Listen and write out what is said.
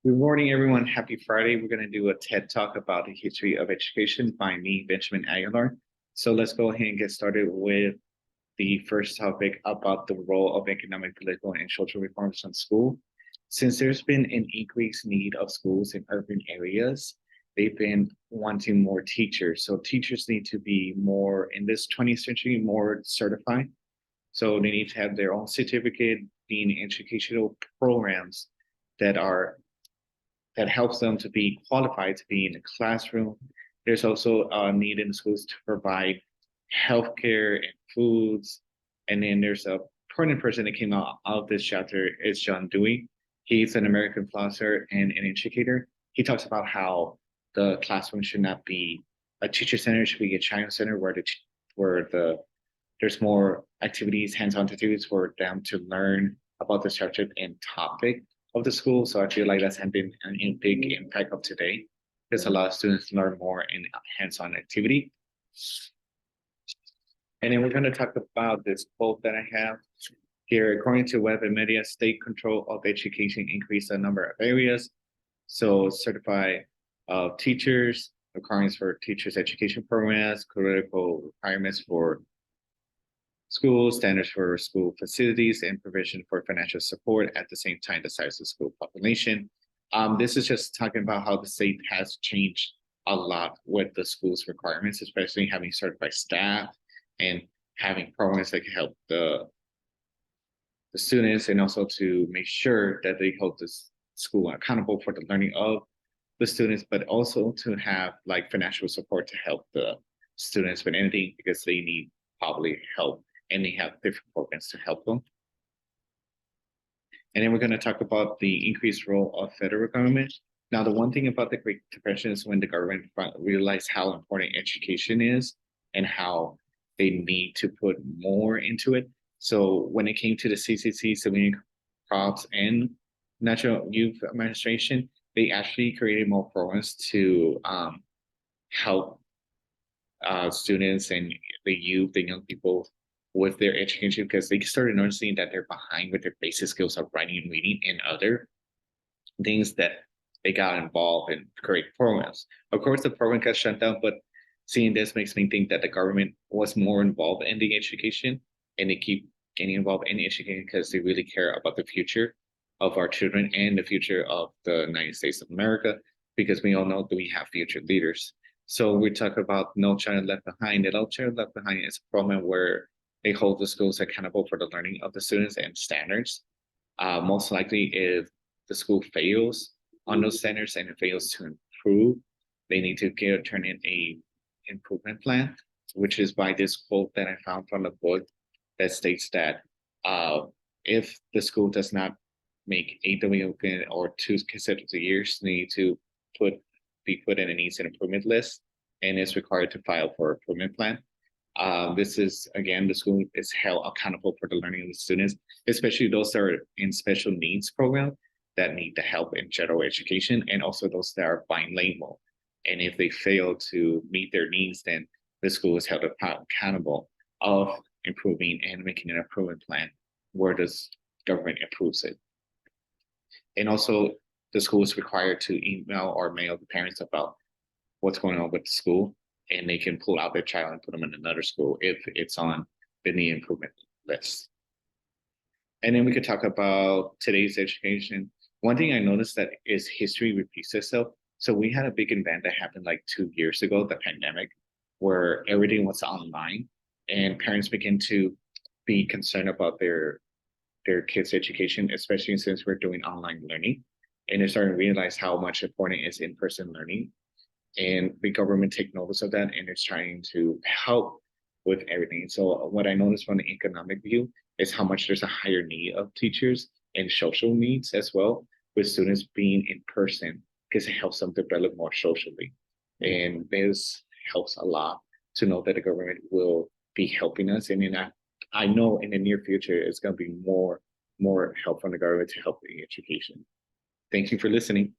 Good morning, everyone. Happy Friday. We're going to do a TED Talk about the history of education by me, Benjamin Aguilar. So let's go ahead and get started with the first topic about the role of economic, political, and social reforms in school. Since there's been an increased need of schools in urban areas, they've been wanting more teachers. So teachers need to be more, in this 20th century, more certified. So they need to have their own certificate, being educational programs that are that helps them to be qualified to be in the classroom. There's also a need in schools to provide healthcare and foods. And then there's a important person that came out of this chapter is John Dewey. He's an American philosopher and an educator. He talks about how the classroom should not be a teacher center, it should be a child center where there's more activities, hands-on activities for them to learn about the subject and topic of the school. So I feel like that's been a big impact of today because a lot of students learn more in hands-on activity. And then we're going to talk about this quote that I have here. According to Web and Media, state control of education increased the number of areas. So certified teachers, requirements for teachers' education programs, critical requirements for schools, standards for school facilities, and provision for financial support at the same time the size of school population. This is just talking about how the state has changed a lot with the school's requirements, especially having certified staff and having programs that can help the students and also to make sure that they hold this school accountable for the learning of the students, but also to have like financial support to help the students with anything because they need probably help and they have different programs to help them. And then we're going to talk about the increased role of federal government. Now, the one thing about the Great Depression is when the government realized how important education is and how they need to put more into it. So when it came to the CCC, Civilian Crops and National Youth Administration, they actually created more programs to help students and the youth, the young people with their education because they started noticing that they're behind with their basic skills of writing and reading and other things that they got involved in create programs. Of course, the program got shut down, but seeing this makes me think that the government was more involved in the education and they keep getting involved in education because they really care about the future of our children and the future of the United States of America, because we all know that we have future leaders. So we talk about No Child Left Behind. No Child Left Behind is a program where they hold the schools accountable for the learning of the students and standards. Most likely, if the school fails on those standards and it fails to improve, they need to turn in a improvement plan, which is by this quote that I found from the book that states that if the school does not make AWP or 2 consecutive years, they need to be put in a needs and improvement list and is required to file for improvement plan. This is, again, the school is held accountable for the learning of the students, especially those that are in special needs program that need the help in general education, and also those that are bilingual. And if they fail to meet their needs, then the school is held accountable of improving and making an improvement plan where the government approves it. And also, the school is required to email or mail the parents about what's going on with the school, and they can pull out their child and put them in another school if it's on the need improvement list. And then we could talk about today's education. One thing I noticed that is history repeats itself. So we had a big event that happened like 2 years ago, the pandemic, where everything was online and parents began to be concerned about their kids' education, especially since we're doing online learning. And they're starting to realize how much important is in-person learning. And the government take notice of that and it's trying to help with everything. So what I noticed from the economic view is how much there's a higher need of teachers and social needs as well, with students being in person because it helps them develop more socially. And this helps a lot to know that the government will be helping us. And I know in the near future, it's going to be more help from the government to help the education. Thank you for listening.